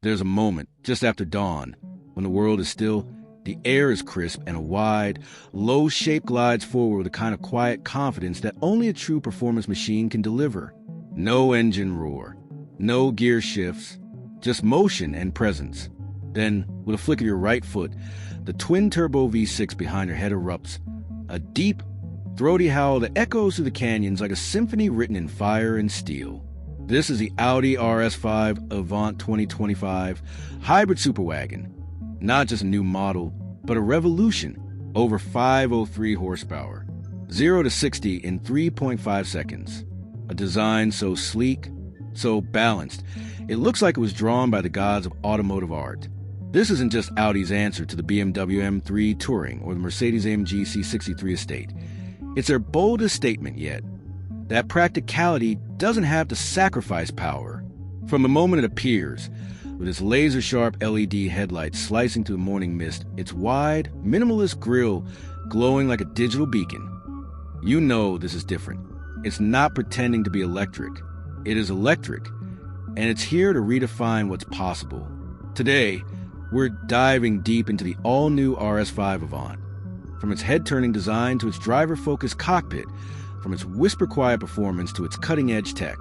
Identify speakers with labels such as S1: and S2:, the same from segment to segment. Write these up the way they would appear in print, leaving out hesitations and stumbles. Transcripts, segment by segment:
S1: There's a moment, just after dawn, when the world is still, the air is crisp, and a wide, low shape glides forward with a kind of quiet confidence that only a true performance machine can deliver. No engine roar, no gear shifts, just motion and presence. Then, with a flick of your right foot, the twin-turbo V6 behind your head erupts, a deep, throaty howl that echoes through the canyons like a symphony written in fire and steel. This is the Audi RS5 Avant 2025 hybrid superwagon. Not just a new model, but a revolution. Over 503 horsepower. 0 to 60 in 3.5 seconds. A design so sleek, so balanced, it looks like it was drawn by the gods of automotive art. This isn't just Audi's answer to the BMW M3 Touring or the Mercedes-AMG C63 estate. It's their boldest statement yet. That practicality doesn't have to sacrifice power. From the moment it appears, with its laser-sharp LED headlights slicing through the morning mist, its wide, minimalist grille glowing like a digital beacon. You know this is different. It's not pretending to be electric. It is electric, and it's here to redefine what's possible. Today, we're diving deep into the all-new RS5 Avant. From its head-turning design to its driver-focused cockpit, from its whisper-quiet performance to its cutting-edge tech.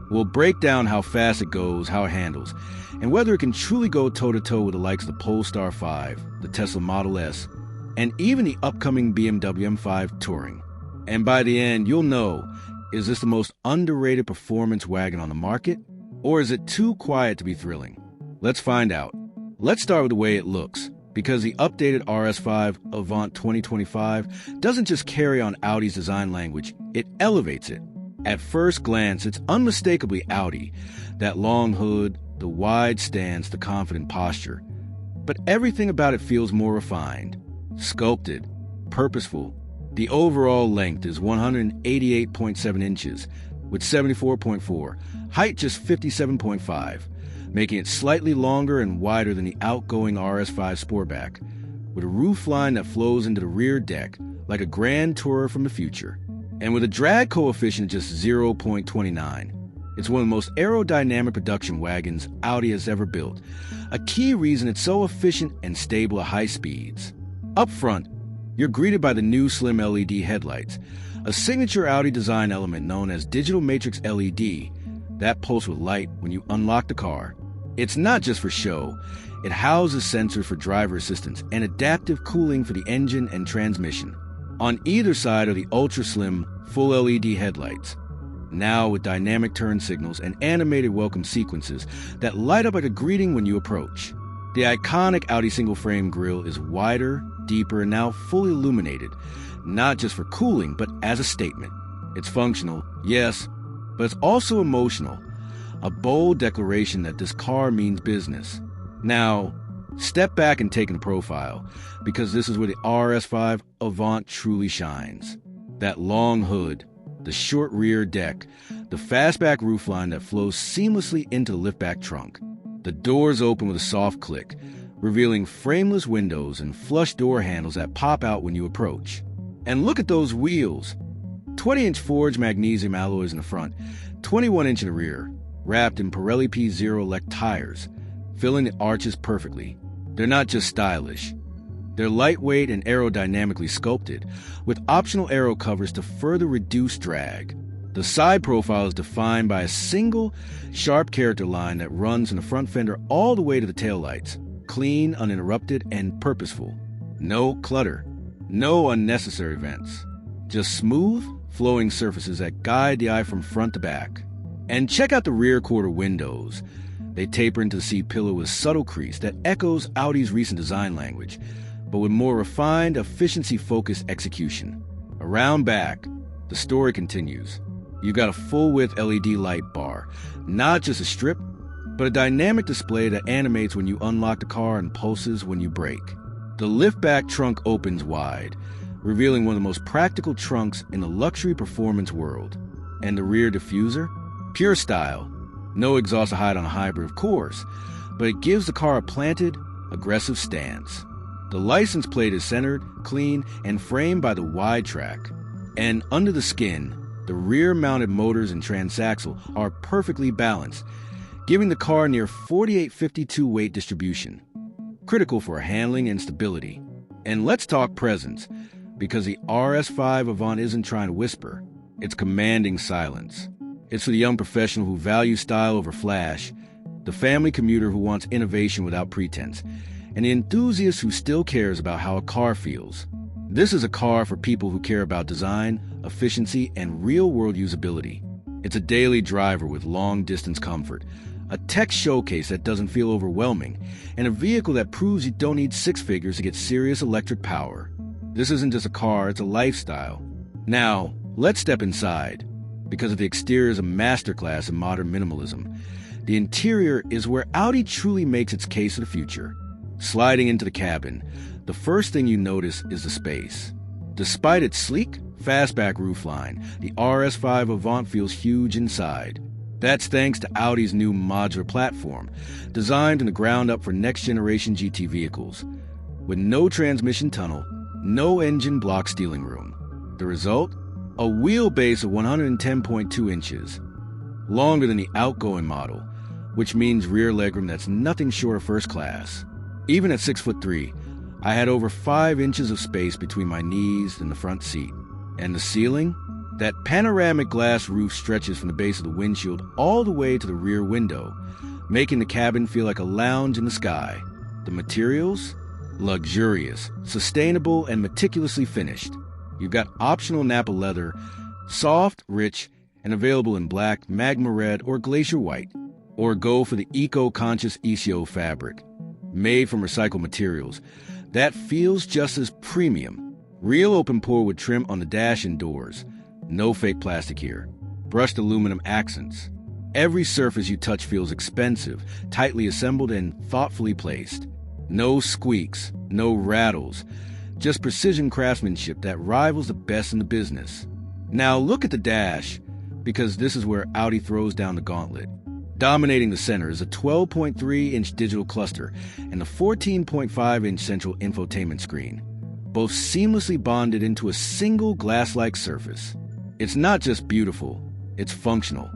S1: We'll break down how fast it goes, how it handles, and whether it can truly go toe-to-toe with the likes of the Polestar 5, the Tesla Model S, and even the upcoming BMW M5 Touring. And by the end, you'll know, is this the most underrated performance wagon on the market? Or is it too quiet to be thrilling? Let's find out. Let's start with the way it looks, because the updated RS5 Avant 2025 doesn't just carry on Audi's design language, it elevates it. At first glance, it's unmistakably Audi. That long hood, the wide stance, the confident posture. But everything about it feels more refined, sculpted, purposeful. The overall length is 188.7 inches, with 74.4, height just 57.5, making it slightly longer and wider than the outgoing RS5 Sportback, with a roofline that flows into the rear deck like a grand tourer from the future. And with a drag coefficient of just 0.29, it's one of the most aerodynamic production wagons Audi has ever built, a key reason it's so efficient and stable at high speeds. Up front, you're greeted by the new slim LED headlights, a signature Audi design element known as Digital Matrix LED, that pulse with light when you unlock the car. It's not just for show. It houses sensors for driver assistance and adaptive cooling for the engine and transmission. On either side are the ultra-slim, full LED headlights, now with dynamic turn signals and animated welcome sequences that light up like a greeting when you approach. The iconic Audi single-frame grille is wider, deeper, and now fully illuminated, not just for cooling, but as a statement. It's functional, yes, but it's also emotional, a bold declaration that this car means business. Now, step back and take in the profile, because this is where the RS5 Avant truly shines. That long hood, the short rear deck, the fastback roofline that flows seamlessly into the liftback trunk. The doors open with a soft click, revealing frameless windows and flush door handles that pop out when you approach. And look at those wheels. 20-inch forged magnesium alloys in the front, 21-inch in the rear, wrapped in Pirelli P0 elect tires, filling the arches perfectly. They're not just stylish. They're lightweight and aerodynamically sculpted, with optional aero covers to further reduce drag. The side profile is defined by a single, sharp character line that runs from the front fender all the way to the taillights, clean, uninterrupted, and purposeful. No clutter, no unnecessary vents. Just smooth, flowing surfaces that guide the eye from front to back. And check out the rear quarter windows. They taper into the seat pillow with subtle crease that echoes Audi's recent design language, but with more refined, efficiency-focused execution. Around back, the story continues. You've got a full-width LED light bar, not just a strip, but a dynamic display that animates when you unlock the car and pulses when you brake. The liftback trunk opens wide, revealing one of the most practical trunks in the luxury performance world. And the rear diffuser? Pure style. No exhaust to hide on a hybrid, of course, but it gives the car a planted, aggressive stance. The license plate is centered, clean, and framed by the wide track. And under the skin, the rear-mounted motors and transaxle are perfectly balanced, giving the car near 4852 weight distribution, critical for handling and stability. And let's talk presence, because the RS5 Avant isn't trying to whisper, it's commanding silence. It's for the young professional who values style over flash, the family commuter who wants innovation without pretense, and the enthusiast who still cares about how a car feels. This is a car for people who care about design, efficiency, and real-world usability. It's a daily driver with long-distance comfort, a tech showcase that doesn't feel overwhelming, and a vehicle that proves you don't need six figures to get serious electric power. This isn't just a car, it's a lifestyle. Now, let's step inside, because the exterior is a masterclass in modern minimalism. The interior is where Audi truly makes its case for the future. Sliding into the cabin, the first thing you notice is the space. Despite its sleek, fastback roofline, the RS5 Avant feels huge inside. That's thanks to Audi's new modular platform, designed from the ground up for next-generation GT vehicles. With no transmission tunnel, no engine block steering room. The result? A wheelbase of 110.2 inches, longer than the outgoing model, which means rear legroom that's nothing short of first class. Even at 6'3", I had over 5 inches of space between my knees and the front seat. And the ceiling? That panoramic glass roof stretches from the base of the windshield all the way to the rear window, making the cabin feel like a lounge in the sky. The materials? Luxurious, sustainable, and meticulously finished. You've got optional Napa leather, soft, rich, and available in black, magma red, or glacier white. Or go for the eco-conscious ECO fabric, made from recycled materials. That feels just as premium. Real open pore with trim on the dash and doors. No fake plastic here. Brushed aluminum accents. Every surface you touch feels expensive, tightly assembled, and thoughtfully placed. No squeaks, no rattles. Just precision craftsmanship that rivals the best in the business. Now look at the dash, because this is where Audi throws down the gauntlet. Dominating the center is a 12.3-inch digital cluster and a 14.5-inch central infotainment screen, both seamlessly bonded into a single glass-like surface. It's not just beautiful, it's functional.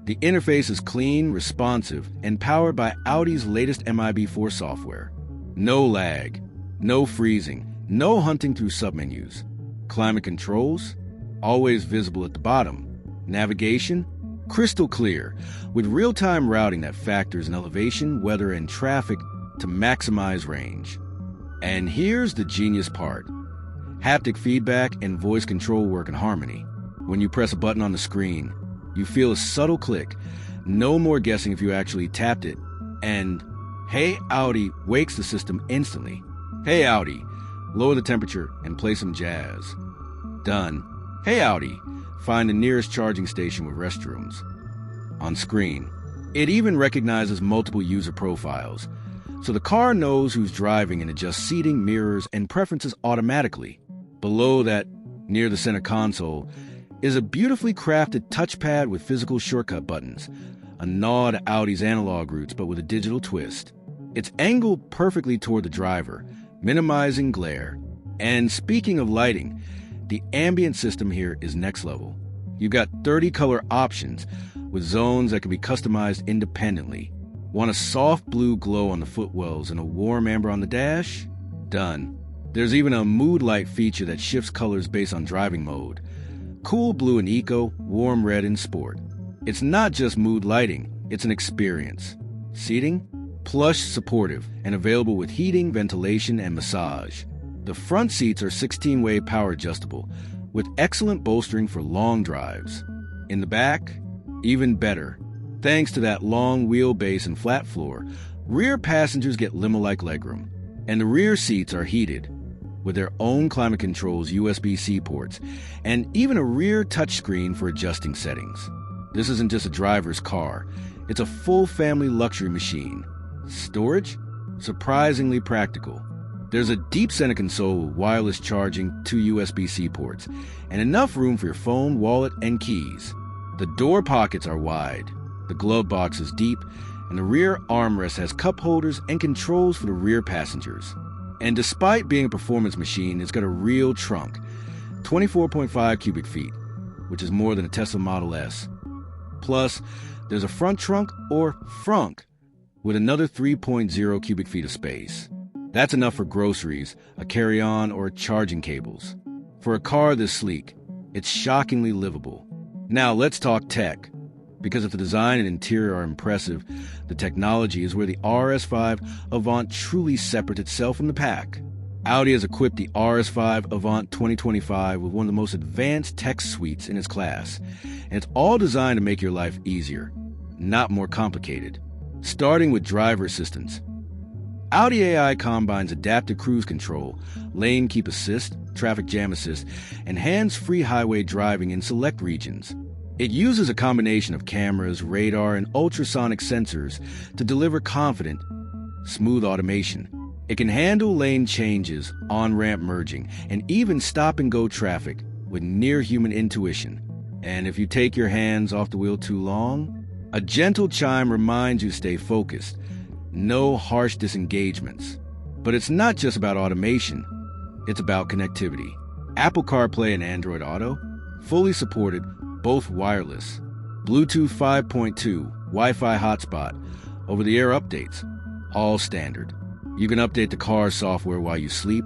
S1: The interface is clean, responsive, and powered by Audi's latest MIB4 software. No lag, no freezing, no hunting through submenus. Climate controls, always visible at the bottom. Navigation, crystal clear, with real-time routing that factors in elevation, weather, and traffic to maximize range. And here's the genius part. Haptic feedback and voice control work in harmony. When you press a button on the screen, you feel a subtle click. No more guessing if you actually tapped it. And Hey Audi wakes the system instantly. Hey Audi, lower the temperature and play some jazz. Done. Hey Audi, find the nearest charging station with restrooms. On screen. It even recognizes multiple user profiles, so the car knows who's driving and adjusts seating, mirrors, and preferences automatically. Below that, near the center console, is a beautifully crafted touchpad with physical shortcut buttons, a nod to Audi's analog roots but with a digital twist. It's angled perfectly toward the driver, minimizing glare. And speaking of lighting, the ambient system here is next level. You've got 30 color options with zones that can be customized independently. Want a soft blue glow on the footwells and a warm amber on the dash? Done. There's even a mood light feature that shifts colors based on driving mode. Cool blue in eco, warm red in sport. It's not just mood lighting, it's an experience. Seating? Plush, supportive, and available with heating, ventilation, and massage. The front seats are 16-way power adjustable, with excellent bolstering for long drives. In the back, even better. Thanks to that long wheelbase and flat floor, rear passengers get limo-like legroom. And the rear seats are heated, with their own climate controls, USB-C ports, and even a rear touchscreen for adjusting settings. This isn't just a driver's car, it's a full family luxury machine. Storage? Surprisingly practical. There's a deep center console with wireless charging, 2 USB-C ports, and enough room for your phone, wallet, and keys. The door pockets are wide, the glove box is deep, and the rear armrest has cup holders and controls for the rear passengers. And despite being a performance machine, it's got a real trunk, 24.5 cubic feet, which is more than a Tesla Model S. Plus, There's a front trunk, or frunk, with another 3.0 cubic feet of space. That's enough for groceries, a carry-on, or charging cables. For a car this sleek, it's shockingly livable. Now let's talk tech. Because if the design and interior are impressive, the technology is where the RS5 Avant truly separates itself from the pack. Audi has equipped the RS5 Avant 2025 with one of the most advanced tech suites in its class, and it's all designed to make your life easier, not more complicated. Starting with driver assistance. Audi AI combines adaptive cruise control, lane keep assist, traffic jam assist, and hands-free highway driving in select regions. It uses a combination of cameras, radar, and ultrasonic sensors to deliver confident, smooth automation. It can handle lane changes, on-ramp merging, and even stop-and-go traffic with near-human intuition. And if you take your hands off the wheel too long, a gentle chime reminds you to stay focused. No harsh disengagements. But it's not just about automation. It's about connectivity. Apple CarPlay and Android Auto, fully supported, both wireless. Bluetooth 5.2, Wi-Fi hotspot, over-the-air updates, all standard. You can update the car's software while you sleep,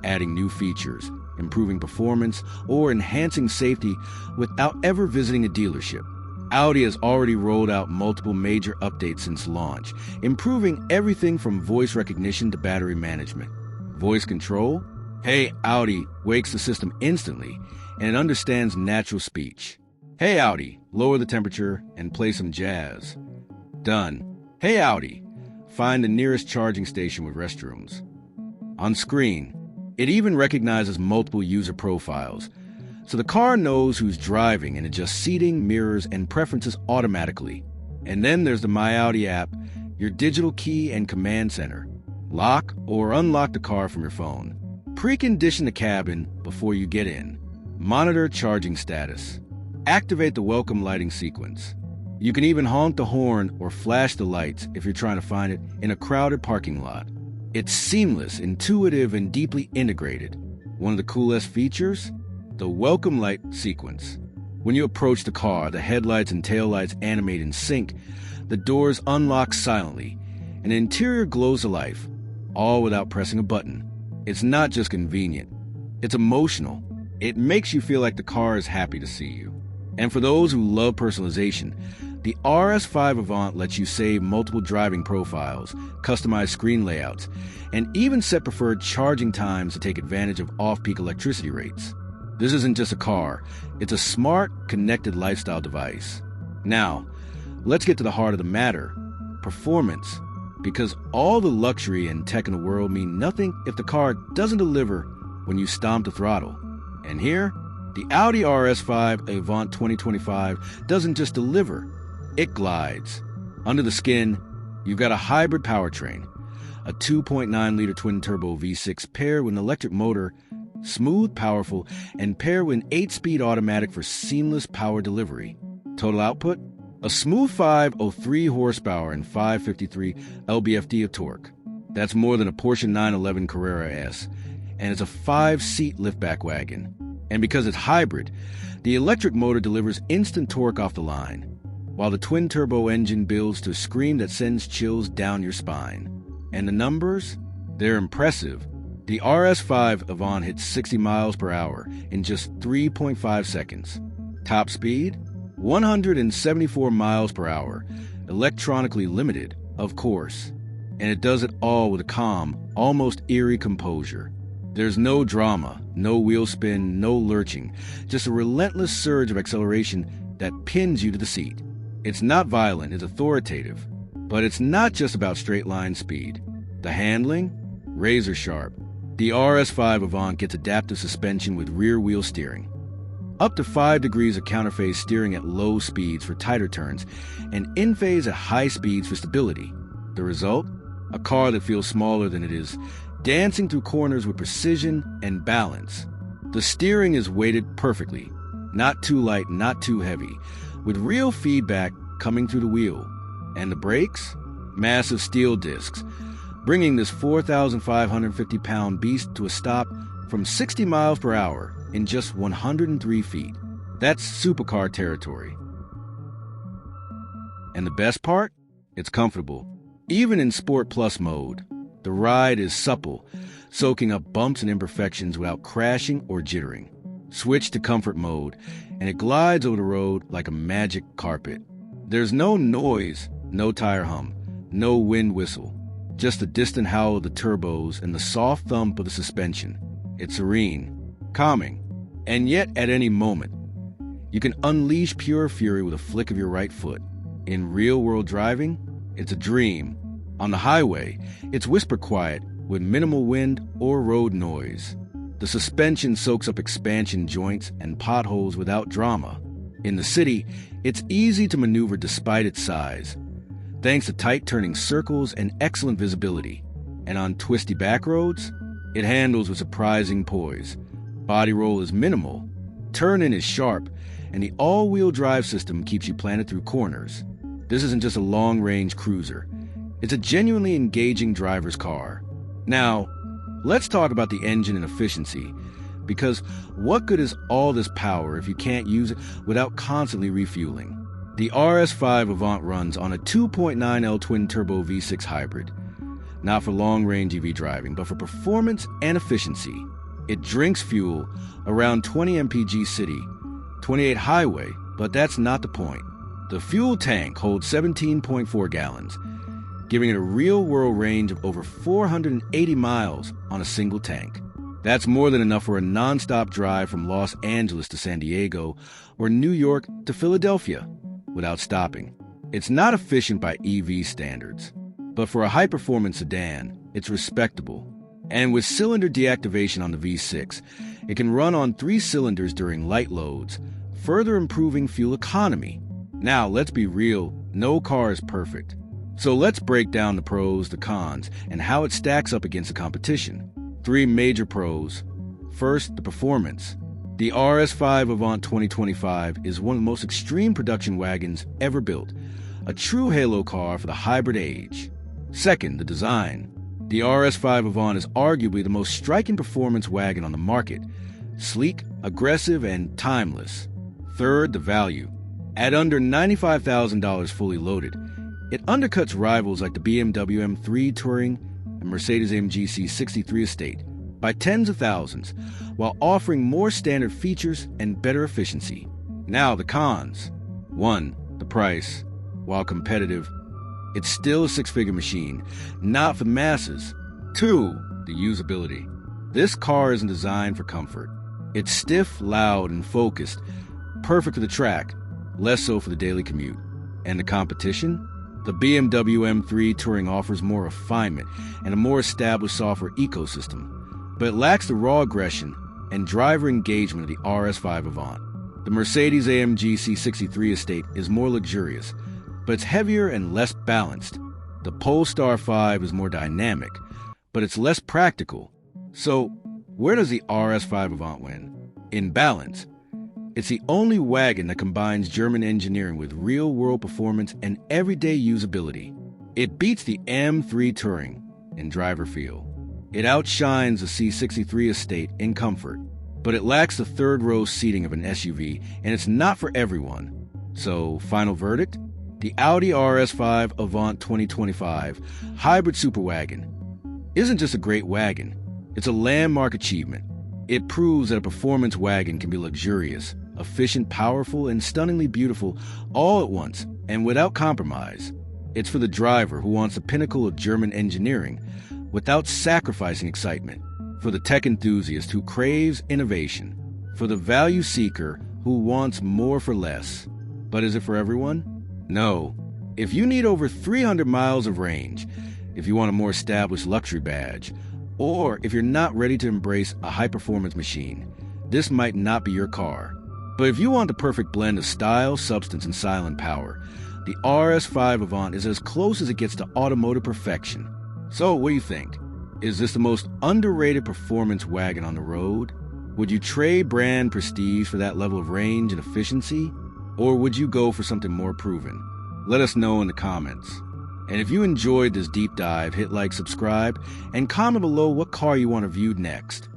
S1: adding new features, improving performance, or enhancing safety without ever visiting a dealership. Audi has already rolled out multiple major updates since launch, improving everything from voice recognition to battery management. Voice control? Hey Audi wakes the system instantly, and it understands natural speech. Hey Audi, lower the temperature and play some jazz. Done. Hey Audi, find the nearest charging station with restrooms. On screen, it even recognizes multiple user profiles, so the car knows who's driving and adjusts seating, mirrors, and preferences automatically. And then there's the My Audi app, your digital key and command center. Lock or unlock the car from your phone. Precondition the cabin before you get in. Monitor charging status. Activate the welcome lighting sequence. You can even honk the horn or flash the lights if you're trying to find it in a crowded parking lot. It's seamless, intuitive, and deeply integrated. One of the coolest features? The welcome light sequence. When you approach the car, the headlights and taillights animate in sync, the doors unlock silently, and the interior glows to life, all without pressing a button. It's not just convenient, it's emotional. It makes you feel like the car is happy to see you. And for those who love personalization, the RS5 Avant lets you save multiple driving profiles, customize screen layouts, and even set preferred charging times to take advantage of off-peak electricity rates. This isn't just a car, it's a smart, connected lifestyle device. Now, let's get to the heart of the matter, performance. Because all the luxury and tech in the world mean nothing if the car doesn't deliver when you stomp the throttle. And here, the Audi RS5 Avant 2025 doesn't just deliver, it glides. Under the skin, you've got a hybrid powertrain, a 2.9-liter twin-turbo V6 paired with an electric motor, smooth, powerful, and paired with an 8-speed automatic for seamless power delivery. Total output? A smooth 503 horsepower and 553 lb-ft of torque. That's more than a Porsche 911 Carrera S, and it's a 5-seat liftback wagon. And because it's hybrid, the electric motor delivers instant torque off the line, while the twin-turbo engine builds to a scream that sends chills down your spine. And the numbers? They're impressive. The RS5 Avant hits 60 miles per hour in just 3.5 seconds. Top speed? 174 miles per hour, electronically limited, of course. And it does it all with a calm, almost eerie composure. There's no drama, no wheel spin, no lurching, just a relentless surge of acceleration that pins you to the seat. It's not violent, it's authoritative. But it's not just about straight-line speed. The handling? Razor sharp. The RS5 Avant gets adaptive suspension with rear-wheel steering. Up to 5 degrees of counterphase steering at low speeds for tighter turns, and in-phase at high speeds for stability. The result? A car that feels smaller than it is, dancing through corners with precision and balance. The steering is weighted perfectly, not too light, not too heavy, with real feedback coming through the wheel. And the brakes? Massive steel discs, bringing this 4,550-pound beast to a stop from 60 miles per hour in just 103 feet. That's supercar territory. And the best part? It's comfortable. Even in Sport Plus mode, the ride is supple, soaking up bumps and imperfections without crashing or jittering. Switch to comfort mode, and it glides over the road like a magic carpet. There's no noise, no tire hum, no wind whistle, just the distant howl of the turbos and the soft thump of the suspension. It's serene, calming, and yet at any moment, you can unleash pure fury with a flick of your right foot. In real-world driving, it's a dream. On the highway, it's whisper quiet with minimal wind or road noise. The suspension soaks up expansion joints and potholes without drama. In the city, it's easy to maneuver despite its size, thanks to tight turning circles and excellent visibility. And on twisty back roads, it handles with surprising poise. Body roll is minimal, turn-in is sharp, and the all-wheel drive system keeps you planted through corners. This isn't just a long-range cruiser. It's a genuinely engaging driver's car. Now, let's talk about the engine and efficiency, because what good is all this power if you can't use it without constantly refueling? The RS5 Avant runs on a 2.9L twin-turbo V6 hybrid, not for long-range EV driving, but for performance and efficiency. It drinks fuel around 20 mpg city, 28 highway, but that's not the point. The fuel tank holds 17.4 gallons, giving it a real-world range of over 480 miles on a single tank. That's more than enough for a non-stop drive from Los Angeles to San Diego or New York to Philadelphia without stopping. It's not efficient by EV standards, but for a high-performance sedan, it's respectable. And with cylinder deactivation on the V6, it can run on 3 cylinders during light loads, further improving fuel economy. Now, let's be real, no car is perfect. So let's break down the pros, the cons, and how it stacks up against the competition. 3 major pros. First, the performance. The RS5 Avant 2025 is one of the most extreme production wagons ever built, a true halo car for the hybrid age. Second, the design. The RS5 Avant is arguably the most striking performance wagon on the market, sleek, aggressive, and timeless. Third, the value. At under $95,000 fully loaded, it undercuts rivals like the BMW M3 Touring and Mercedes-AMG C63 Estate by tens of thousands, while offering more standard features and better efficiency. Now, the cons. 1. The price. While competitive, it's still a 6-figure machine, not for the masses. 2. The usability. This car isn't designed for comfort. It's stiff, loud, and focused, perfect for the track, less so for the daily commute. And the competition? The BMW M3 Touring offers more refinement and a more established software ecosystem, but it lacks the raw aggression and driver engagement of the RS5 Avant. The Mercedes-AMG C63 Estate is more luxurious, but it's heavier and less balanced. The Polestar 5 is more dynamic, but it's less practical. So, where does the RS5 Avant win? In balance. It's the only wagon that combines German engineering with real-world performance and everyday usability. It beats the M3 Touring in driver feel. It outshines the C63 Estate in comfort, but it lacks the third-row seating of an SUV, and it's not for everyone. So, final verdict? The Audi RS5 Avant 2025 Hybrid Superwagon isn't just a great wagon, it's a landmark achievement. It proves that a performance wagon can be luxurious, efficient, powerful, and stunningly beautiful all at once and without compromise. It's for the driver who wants the pinnacle of German engineering without sacrificing excitement, for the tech enthusiast who craves innovation, for the value seeker who wants more for less. But is it for everyone? No. If you need over 300 miles of range, if you want a more established luxury badge, or if you're not ready to embrace a high-performance machine, this might not be your car. But if you want the perfect blend of style, substance, and silent power, the RS5 Avant is as close as it gets to automotive perfection. So, what do you think? Is this the most underrated performance wagon on the road? Would you trade brand prestige for that level of range and efficiency? Or would you go for something more proven? Let us know in the comments. And if you enjoyed this deep dive, hit like, subscribe, and comment below what car you want reviewed next.